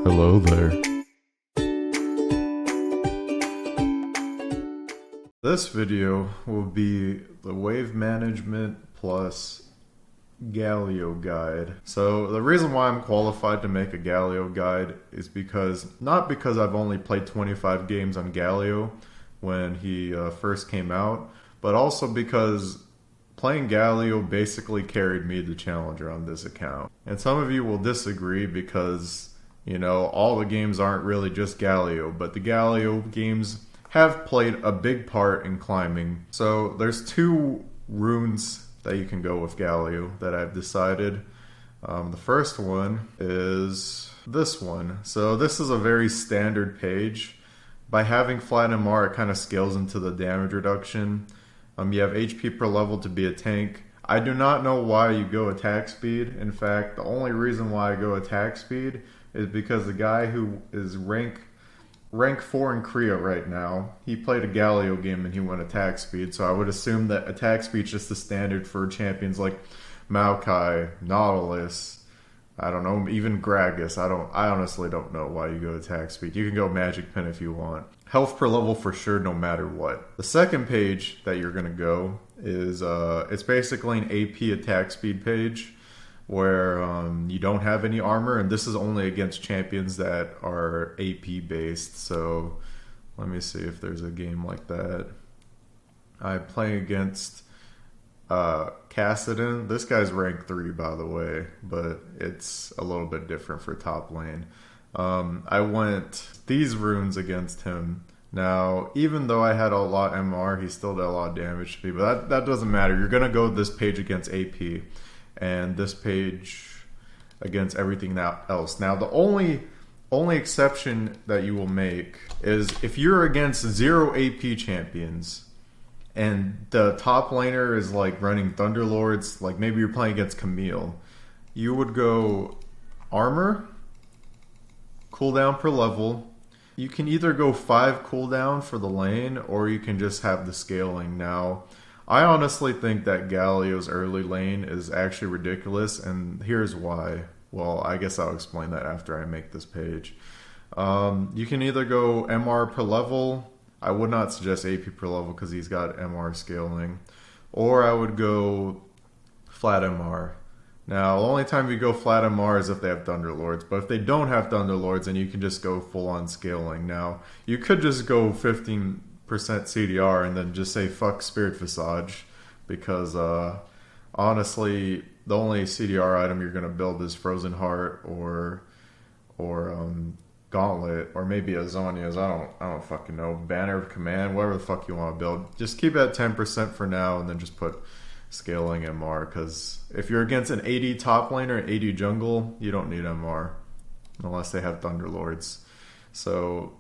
Hello there. This video will be the wave management plus Galio guide. So the reason why I'm qualified to make a Galio guide is not because I've only played 25 games on Galio when he first came out, but also because playing Galio basically carried me to Challenger on this account. And some of you will disagree because, you know, all the games aren't really just Galio, but the Galio games have played a big part in climbing. So there's two runes that you can go with Galio that I've decided. The first one is this one. So this is a very standard page. By having flat MR, it kind of scales into the damage reduction. You have HP per level to be a tank. I do not know why you go attack speed. In fact, the only reason why I go attack speed is because the guy who is rank 4 in Korea right now, he played a Galio game and he went attack speed. So I would assume that attack speed is just the standard for champions like Maokai, Nautilus, I don't know, even Gragas. I honestly don't know why you go attack speed. You can go Magic Pen if you want. Health per level for sure, no matter what. The second page that you're gonna go is it's basically an AP attack speed page where you don't have any armor, and this is only against champions that are AP based. So let me see if there's a game like that. I'm playing against Kassadin. This guy's rank 3, by the way, but it's a little bit different for top lane. I went these runes against him. Now, even though I had a lot MR, he still did a lot of damage to me, but that doesn't matter. You're gonna go this page against AP, and this page against everything else. Now, the only exception that you will make is if you're against 0 AP champions, and the top laner is like running Thunderlords, like maybe you're playing against Camille, you would go armor, cooldown per level. You can either go 5 cooldown for the lane, or you can just have the scaling. Now, I honestly think that Galio's early lane is actually ridiculous, and here's why. Well, I guess I'll explain that after I make this page. You can either go MR per level. I would not suggest AP per level because he's got MR scaling. Or I would go flat MR. Now, the only time you go flat MR is if they have Thunderlords. But if they don't have Thunderlords, then you can just go full-on scaling. Now, you could just go 15% CDR and then just say fuck Spirit Visage. Because, honestly, the only CDR item you're going to build is Frozen Heart or Gauntlet, or maybe Azonia's. I don't fucking know. Banner of Command, whatever the fuck you want to build. Just keep it at 10% for now, and then just put scaling MR, because if you're against an 80 top laner and 80 jungle, you don't need MR unless they have Thunderlords. So,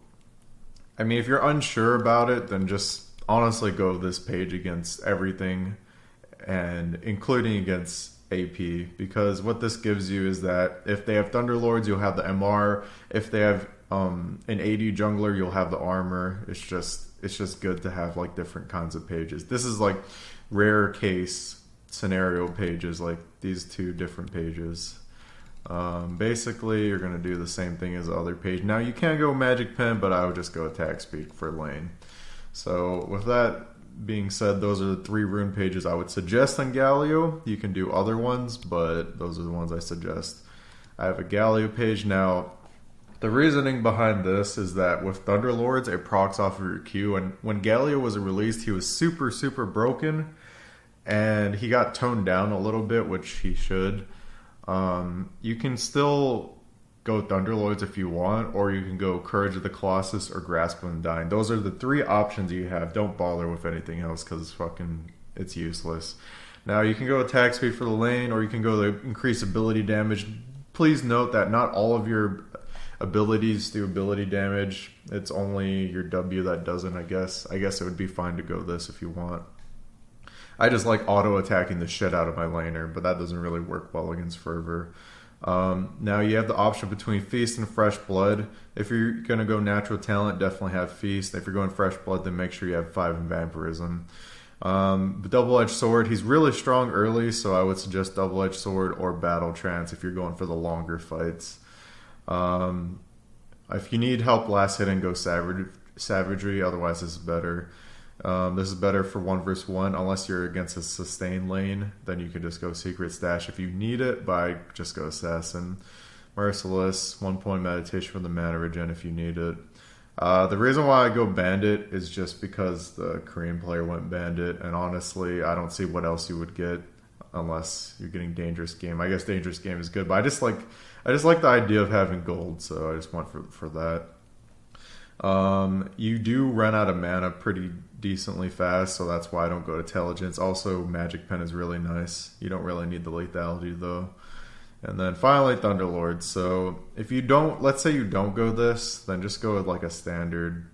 I mean, if you're unsure about it, then just honestly go this page against everything, and including against AP, because what this gives you is that if they have Thunderlords, you'll have the MR. If they have an 80 jungler, you'll have the armor. It's just good to have like different kinds of pages. This is like rare case scenario pages, like these two different pages. Basically, you're going to do the same thing as the other page. Now, you can go Magic Pen, but I would just go attack speed for lane. So with that being said, those are the 3 rune pages I would suggest on Galio. You can do other ones, but those are the ones I suggest. I have a Galio page. Now, the reasoning behind this is that with Thunderlords, it procs off of your Q, and when Galio was released, he was super, super broken, and he got toned down a little bit, which he should. You can still go Thunderlords if you want, or you can go Courage of the Colossus or Grasp of Undying. Those are the 3 options you have. Don't bother with anything else because it's useless. Now, you can go attack speed for the lane, or you can go to increase ability damage. Please note that not all of your abilities do ability damage. It's only your W that doesn't, I guess. I guess it would be fine to go this if you want. I just like auto-attacking the shit out of my laner, but that doesn't really work well against Fervor. Now you have the option between Feast and Fresh Blood. If you're going to go Natural Talent, definitely have Feast. If you're going Fresh Blood, then make sure you have 5 in Vampirism. The Double-Edged Sword, he's really strong early, so I would suggest Double-Edged Sword or Battle Trance if you're going for the longer fights. If you need help last hitting, go Savagery. Otherwise, this is better. This is better for 1v1 unless you're against a sustained lane. Then you can just go Secret Stash if you need it. But just go Assassin. Merciless, 1 point meditation for the mana regen if you need it. The reason why I go Bandit is just because the Korean player went Bandit, and honestly, I don't see what else you would get unless you're getting Dangerous Game. I guess Dangerous Game is good, but I just like the idea of having gold, so I just went for that. You do run out of mana pretty decently fast, so that's why I don't go to Intelligence. Also, Magic Pen is really nice. You don't really need the lethality though. And then finally, Thunderlord. So if you don't, let's say you don't go this, then just go with like a standard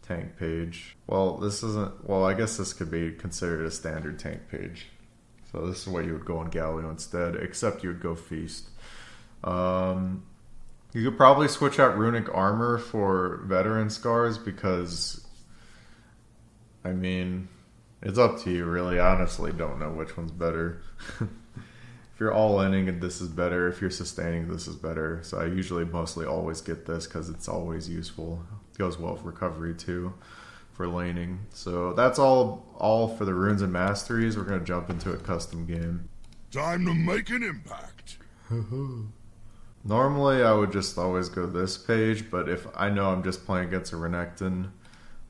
tank page. Well, this isn't, well, I guess this could be considered a standard tank page. So this is what you would go on Galio instead, except you would go Feast. You could probably switch out Runic Armor for Veteran Scars because, I mean, it's up to you really. I honestly don't know which one's better. If you're all-inning, this is better. If you're sustaining, this is better. So I usually mostly always get this because it's always useful. It goes well for recovery too, for laning. So that's all for the runes and masteries. We're going to jump into a custom game. Time to make an impact. Normally I would just always go this page, but if I know I'm just playing against a Renekton,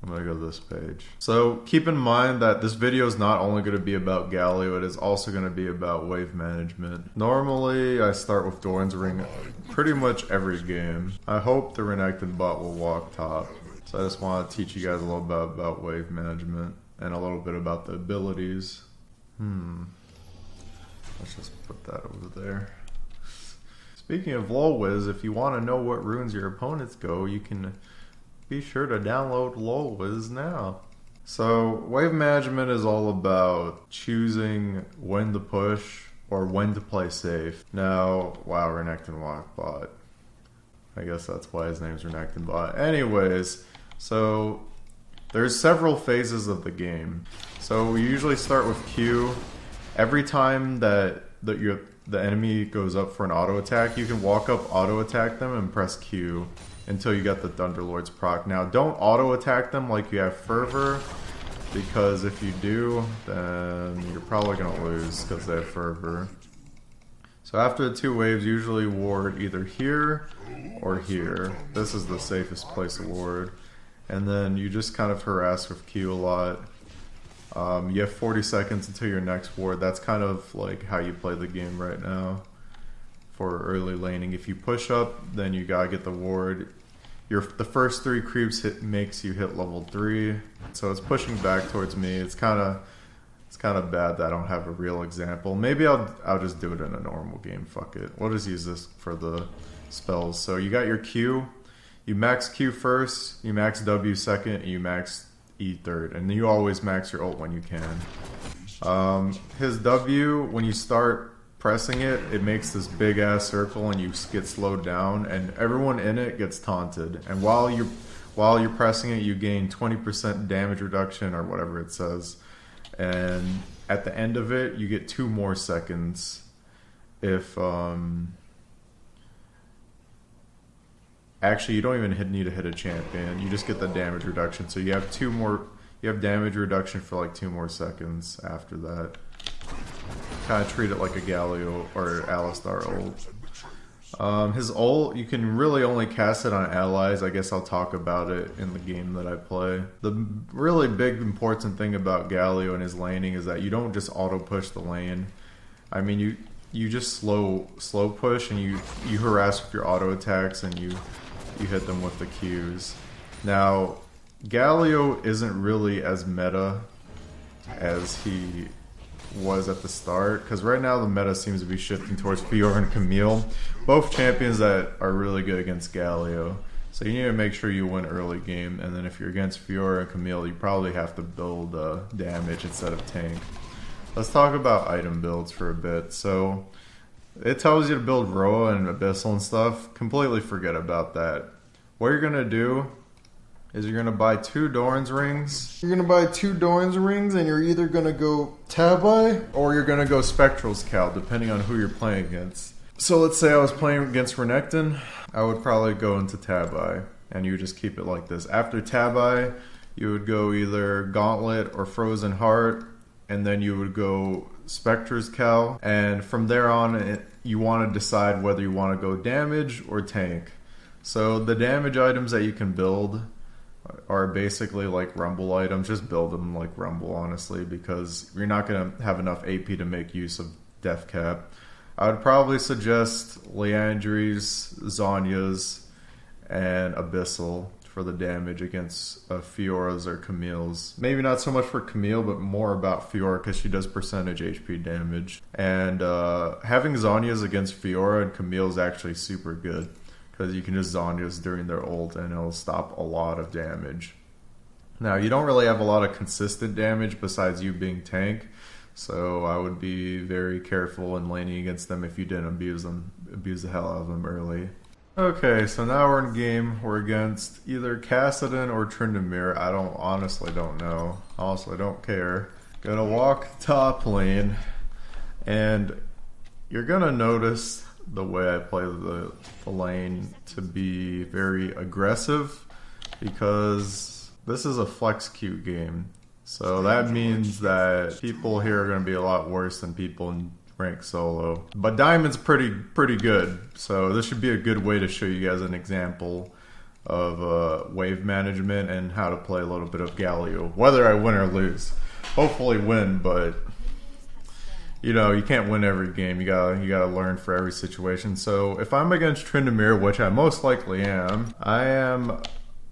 I'm going to go this page. So keep in mind that this video is not only going to be about Galio, it is also going to be about wave management. Normally I start with Doran's Ring pretty much every game. I hope the Renekton bot will walk top. So I just want to teach you guys a little bit about wave management and a little bit about the abilities. Let's just put that over there. Speaking of LOLWiz, if you want to know what runes your opponents go, you can be sure to download LOLWiz now. So, wave management is all about choosing when to push or when to play safe. Now, wow, Renekton walk bot. I guess that's why his name's Renekton bot. Anyways, so there's several phases of the game. So we usually start with Q. Every time that the enemy goes up for an auto attack, you can walk up, auto attack them, and press Q until you get the Thunderlord's proc. Now, don't auto attack them like you have Fervor, because if you do, then you're probably going to lose because they have Fervor. So after the 2 waves, usually ward either here or here. This is the safest place to ward. And then you just kind of harass with Q a lot. You have 40 seconds until your next ward. That's kind of like how you play the game right now for early laning. If you push up, then you gotta get the ward. The first 3 creeps makes you hit level 3, so it's pushing back towards me. It's kind of bad that I don't have a real example. Maybe I'll just do it in a normal game. Fuck it. We'll just use this for the spells. So you got your Q. You max Q first. You max W second. And you max E third, and you always max your ult when you can. His W, when you start pressing it, it makes this big ass circle and you get slowed down, and everyone in it gets taunted. And while you're pressing it, you gain 20% damage reduction or whatever it says. And at the end of it, you get 2 more seconds if actually, you don't even need to hit a champion. You just get the damage reduction. So you have 2 more. You have damage reduction for like 2 more seconds after that. Kind of treat it like a Galio or Alistar ult. His ult, you can really only cast it on allies. I guess I'll talk about it in the game that I play. The really big important thing about Galio and his laning is that you don't just auto push the lane. I mean, you just slow push and you harass with your auto attacks and you hit them with the Qs. Now, Galio isn't really as meta as he was at the start, because right now the meta seems to be shifting towards Fiora and Camille, both champions that are really good against Galio. So you need to make sure you win early game, and then if you're against Fiora and Camille, you probably have to build damage instead of tank. Let's talk about item builds for a bit. So it tells you to build Roa and Abyssal and stuff. Completely forget about that. What you're gonna do is you're gonna buy 2 Doran's rings. You're gonna buy 2 Doran's rings, and you're either gonna go Tabai or you're gonna go Spectral's Cal, depending on who you're playing against. So let's say I was playing against Renekton, I would probably go into Tabi, and you would just keep it like this. After Tabi, you would go either Gauntlet or Frozen Heart, and then you would go Spectre's Cow, and from there on, you want to decide whether you want to go damage or tank. So the damage items that you can build are basically like Rumble items. Just build them like Rumble, honestly, because you're not going to have enough AP to make use of Death Cap. I would probably suggest Leandry's, Zhonya's, and Abyssal for the damage against Fiora's or Camille's. Maybe not so much for Camille, but more about Fiora because she does percentage HP damage. And having Zhonya's against Fiora and Camille is actually super good because you can just Zhonya's during their ult and it'll stop a lot of damage. Now, you don't really have a lot of consistent damage besides you being tank, so I would be very careful in laning against them if you didn't abuse the hell out of them early. Okay, so now we're in game. We're against either Kassadin or Tryndamere. I honestly don't know. Honestly, don't care. Gonna walk top lane, and you're gonna notice the way I play the lane to be very aggressive because this is a flex queue game. So that means that people here are going to be a lot worse than people in rank solo. But Diamond's pretty good, so this should be a good way to show you guys an example of wave management and how to play a little bit of Galio. Whether I win or lose. Hopefully win, but you know, you can't win every game. You gotta learn for every situation. So if I'm against Tryndamere, which I most likely am, I am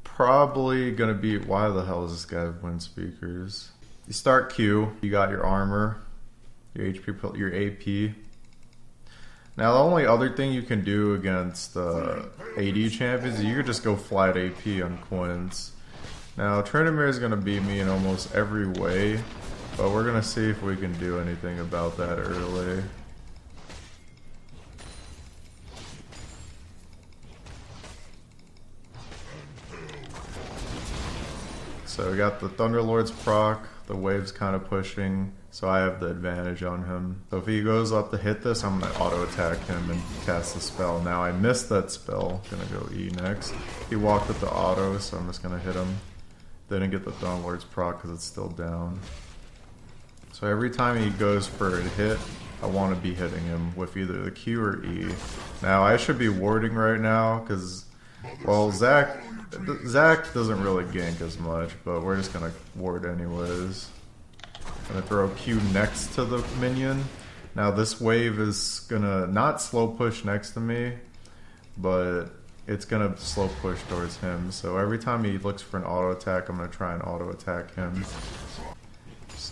probably gonna be. Why the hell is this guy with wind speakers? You start Q. You got your armor, your HP, your AP. Now the only other thing you can do against AD champions is you could just go flat AP on Quins. Now Tryndamere is gonna beat me in almost every way, but we're gonna see if we can do anything about that early. So we got the Thunderlord's proc, the wave's kind of pushing, so I have the advantage on him. So if he goes up to hit this, I'm gonna auto attack him and cast the spell. Now I missed that spell, gonna go E next. He walked with the auto, so I'm just gonna hit him. Didn't get the Thunderlord's proc because it's still down. So every time he goes for a hit, I want to be hitting him with either the Q or E. Now I should be warding right now because, well, Zach doesn't really gank as much, but we're just gonna ward anyways. Gonna throw Q next to the minion. Now this wave is gonna not slow push next to me, but it's gonna slow push towards him. So every time he looks for an auto attack, I'm gonna try and auto attack him.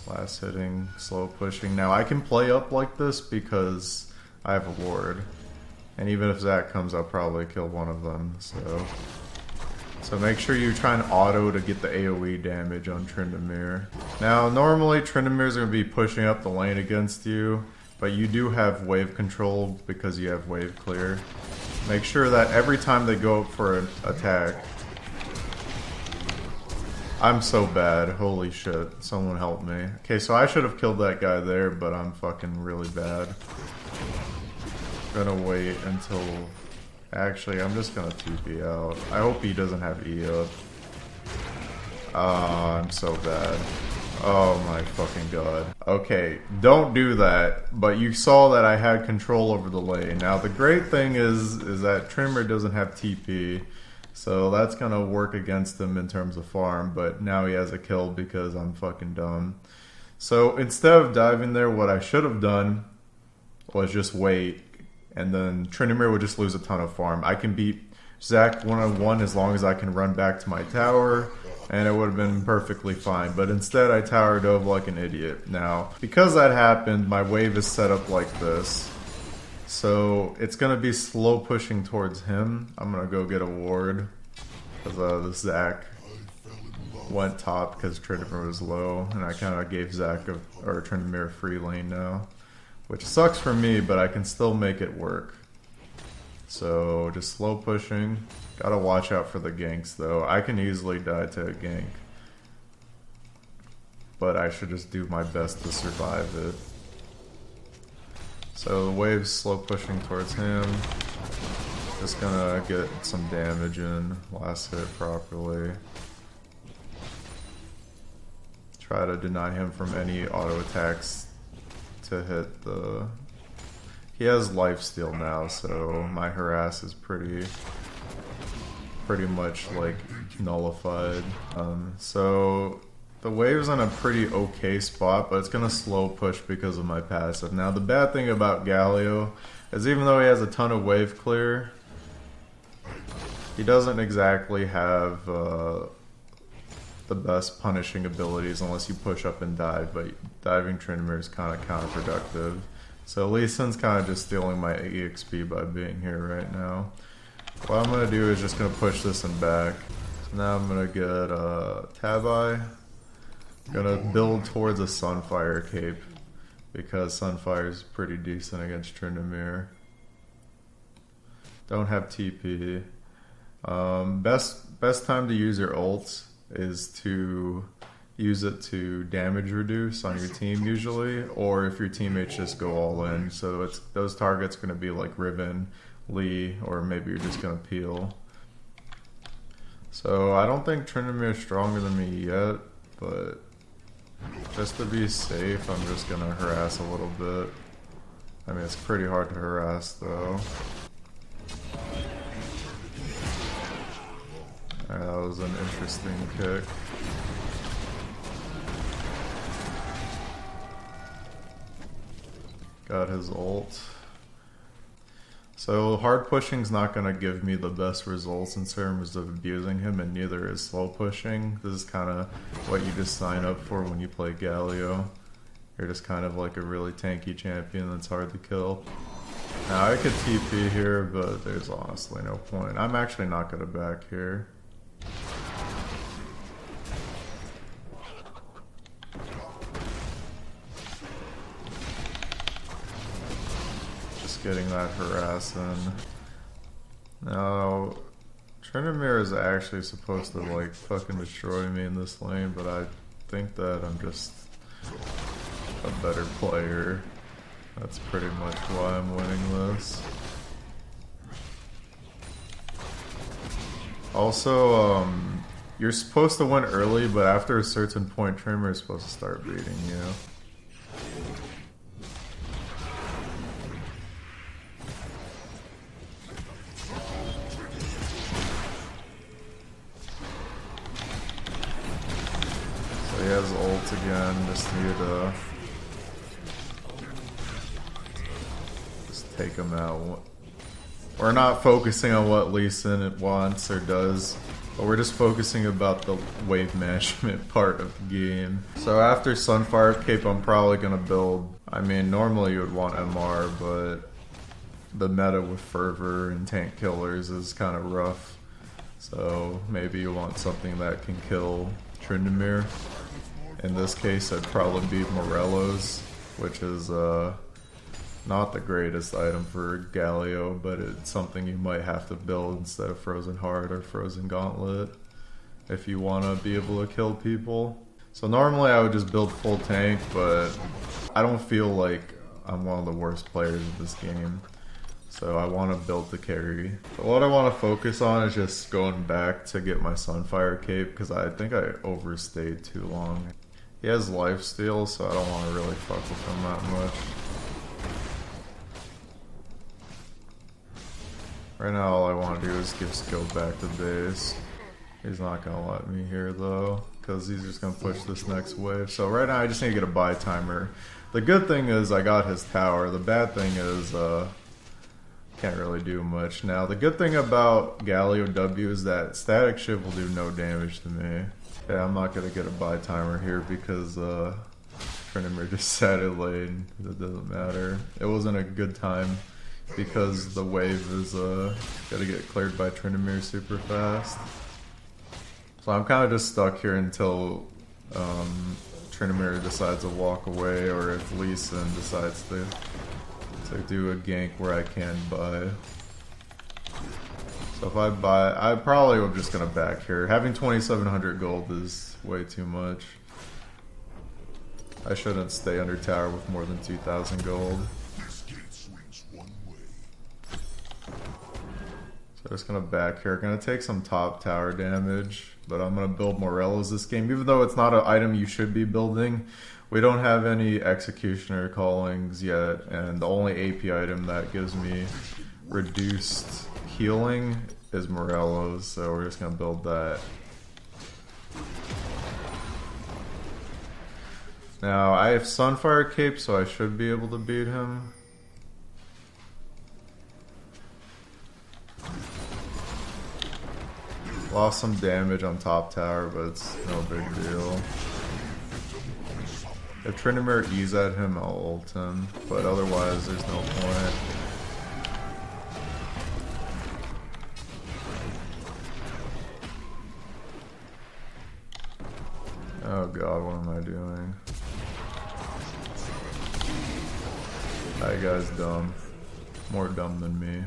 Last hitting, slow pushing. Now I can play up like this because I have a ward, and even if Zach comes, I'll probably kill one of them. So make sure you try and auto to get the AoE damage on Tryndamere. Now normally Tryndamere's going to be pushing up the lane against you, but you do have wave control because you have wave clear. Make sure that every time they go up for an attack. I'm so bad. Holy shit. Someone help me. Okay, so I should have killed that guy there, but I'm fucking really bad. Gonna wait until... Actually, I'm just gonna TP out. I hope he doesn't have E up. I'm so bad. Oh my fucking god. Okay, don't do that, but you saw that I had control over the lane. Now the great thing is that Tryndamere doesn't have TP. So that's gonna work against him in terms of farm, but now he has a kill because I'm fucking dumb. So instead of diving there, what I should have done was just wait, and then Tryndamere would just lose a ton of farm. I can beat Zach one-on-one as long as I can run back to my tower, and it would have been perfectly fine. But instead I tower dove like an idiot. Now, because that happened, my wave is set up like this. So it's gonna be slow pushing towards him. I'm gonna go get a ward because this Zach went top because Tryndamere was low, and I kind of gave Tryndamere a free lane now, which sucks for me, but I can still make it work. So just slow pushing. Gotta watch out for the ganks though. I can easily die to a gank, but I should just do my best to survive it. So the wave's slow pushing towards him. Just gonna get some damage in, last hit properly. Try to deny him from any auto attacks to hit the... He has lifesteal now, so my harass is pretty much like nullified. So the wave's in a pretty okay spot, but it's gonna slow push because of my passive. Now the bad thing about Galio is even though he has a ton of wave clear, he doesn't exactly have the best punishing abilities unless you push up and dive, but diving Tryndamere is kind of counterproductive. So Lee Sin's kind of just stealing my EXP by being here right now. What I'm going to do is just going to push this in back. So now I'm going to get Tabi. Going to build towards a Sunfire cape because Sunfire is pretty decent against Tryndamere. Don't have TP. Best time to use your ults is to use it to damage reduce on your team usually, or if your teammates just go all in. So it's those targets going to be like Riven, Lee, or maybe you're just going to peel. So I don't think Tryndamere is stronger than me yet, but just to be safe, I'm just going to harass a little bit. I mean, it's pretty hard to harass though. That was an interesting kick. Got his ult. So hard pushing's not going to give me the best results in terms of abusing him, and neither is slow pushing. This is kind of what you just sign up for when you play Galio. You're just kind of like a really tanky champion that's hard to kill. Now I could TP here, but there's honestly no point. I'm actually not going to back here. Getting that harass in. Now, Tryndamere is actually supposed to like fucking destroy me in this lane, but I think that I'm just a better player. That's pretty much why I'm winning this. Also, you're supposed to win early, but after a certain point, Tryndamere is supposed to start beating you. He has ult again, just need to just take him out. We're not focusing on what Lee Sin wants or does, but we're just focusing about the wave management part of the game. So after Sunfire Cape, I'm probably going to build, I mean, normally you would want MR, but the meta with Fervor and tank killers is kind of rough. So maybe you want something that can kill Tryndamere. In this case, I'd probably be Morello's, which is not the greatest item for Galio, but it's something you might have to build instead of Frozen Heart or Frozen Gauntlet if you want to be able to kill people. So normally I would just build full tank, but I don't feel like I'm one of the worst players of this game. So I want to build the carry. But what I want to focus on is just going back to get my Sunfire Cape, because I think I overstayed too long. He has lifesteal, so I don't want to really fuck with him that much. Right now all I want to do is give skill back to base. He's not going to let me here though, because he's just going to push this next wave. So right now I just need to get a buy timer. The good thing is I got his tower. The bad thing is can't really do much. Now the good thing about Galio W is that static shiv will do no damage to me. Yeah, I'm not going to get a buy timer here because Tryndamere just sat in lane. It doesn't matter. It wasn't a good time because the wave is got to get cleared by Tryndamere super fast. So I'm kind of just stuck here until Tryndamere decides to walk away, or if Lee Sin decides to do a gank where I can buy. So if I buy, I probably am just going to back here. Having 2,700 gold is way too much. I shouldn't stay under tower with more than 2,000 gold. So just gonna back here. Gonna take some top tower damage, but I'm gonna build Morellos this game, even though it's not an item you should be building. We don't have any executioner callings yet, and the only AP item that gives me reduced healing is Morellos, so we're just gonna build that. Now I have Sunfire Cape, so I should be able to beat him. Lost some damage on top tower, but it's no big deal. If Tryndamere E's at him, I'll ult him, but otherwise there's no point. Oh god, what am I doing? That guy's dumb. More dumb than me.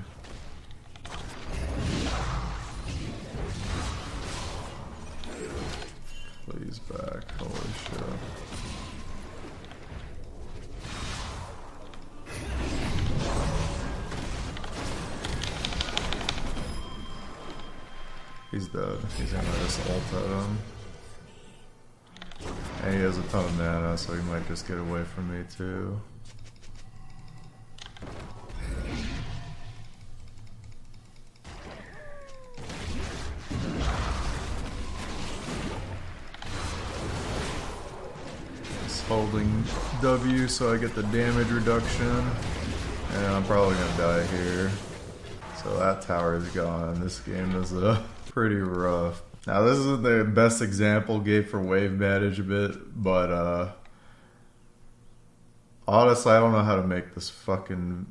Please back, holy shit. He's dead. He's gonna just ult at him. And he has a ton of mana, so he might just get away from me too. Holding W so I get the damage reduction, and I'm probably gonna die here. So that tower is gone. This game is pretty rough. Now this isn't the best example game for wave management, but honestly I don't know how to make a fucking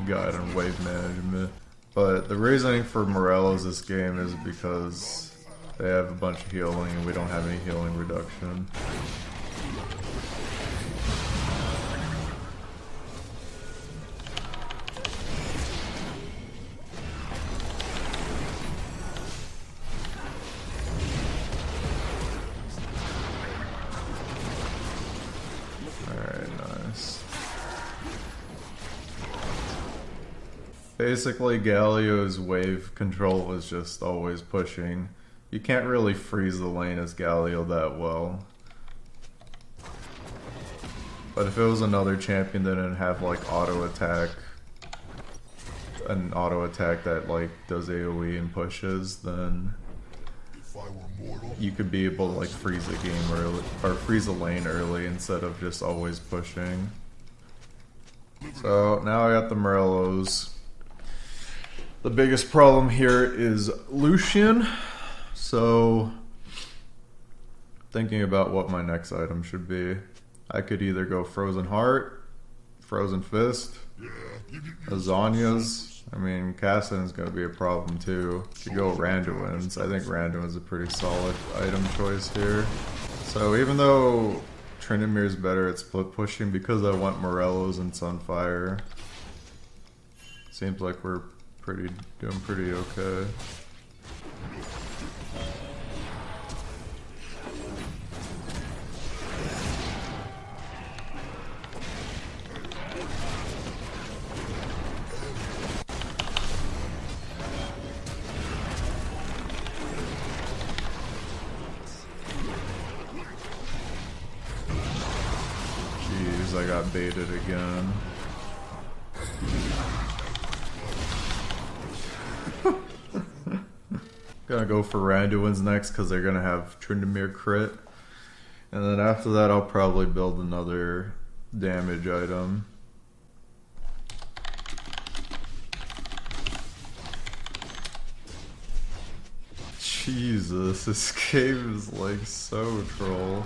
guide on wave management. But the reasoning for Morellos this game is because they have a bunch of healing and we don't have any healing reduction. Basically, Galio's wave control is just always pushing. You can't really freeze the lane as Galio that well. But if it was another champion that didn't have like an auto attack that like does AoE and pushes, then you could be able to like freeze the game early, or freeze the lane early instead of just always pushing. So now I got the Morellos. The biggest problem here is Lucian, so thinking about what my next item should be. I could either go Frozen Heart, Frozen Fist, Azanias. I mean, Cassidon's going to be a problem too. Could go Randuin's. I think Randuin's a pretty solid item choice here. So even though Tryndamere's better at split pushing, because I want Morellos and Sunfire, seems like we're doing pretty okay. Jeez, I got baited again. Gonna go for Randuin's next because they're gonna have Tryndamere crit, and then after that I'll probably build another damage item. Jesus, this game is like so troll.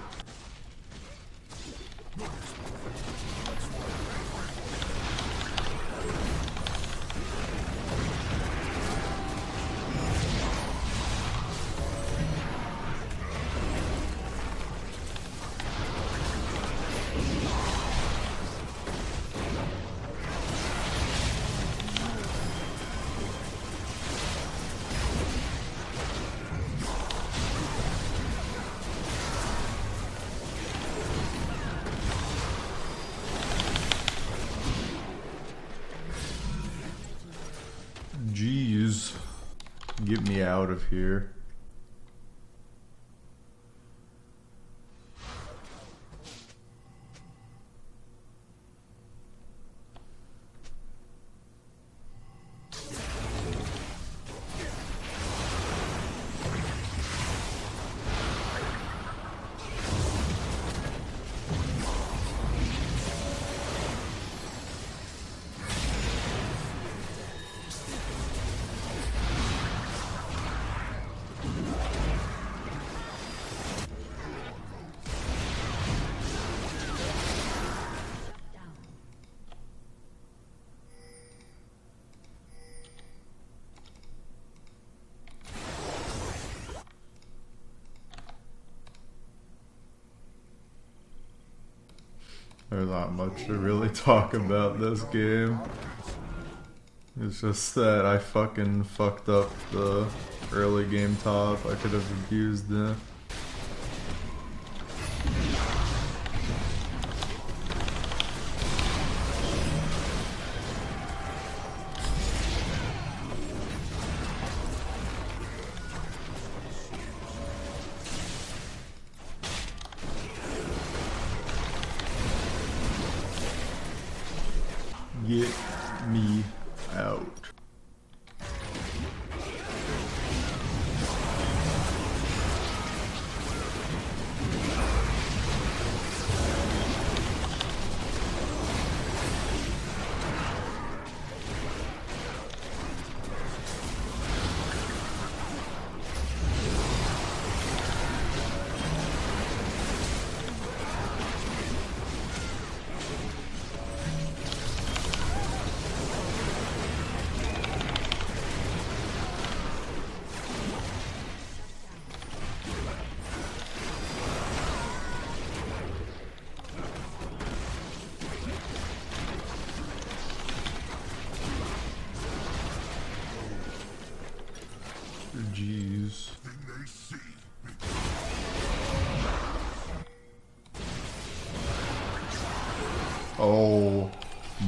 Get me out of here. There's not much to really talk about this game. It's just that I fucking fucked up the early game top. I could have abused it. Get me out. Jeez. Oh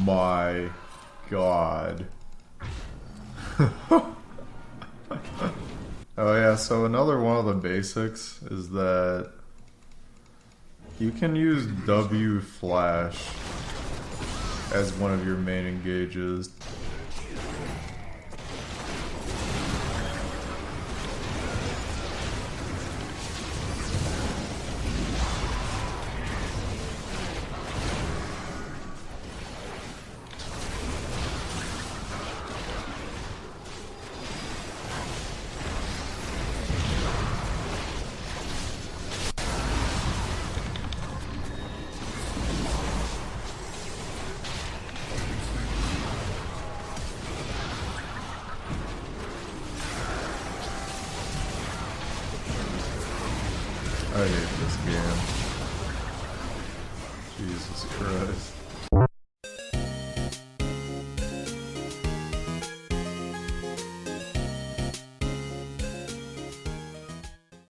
my god. Oh yeah, so another one of the basics is that you can use W flash as one of your main engages. I hate this game. Jesus Christ.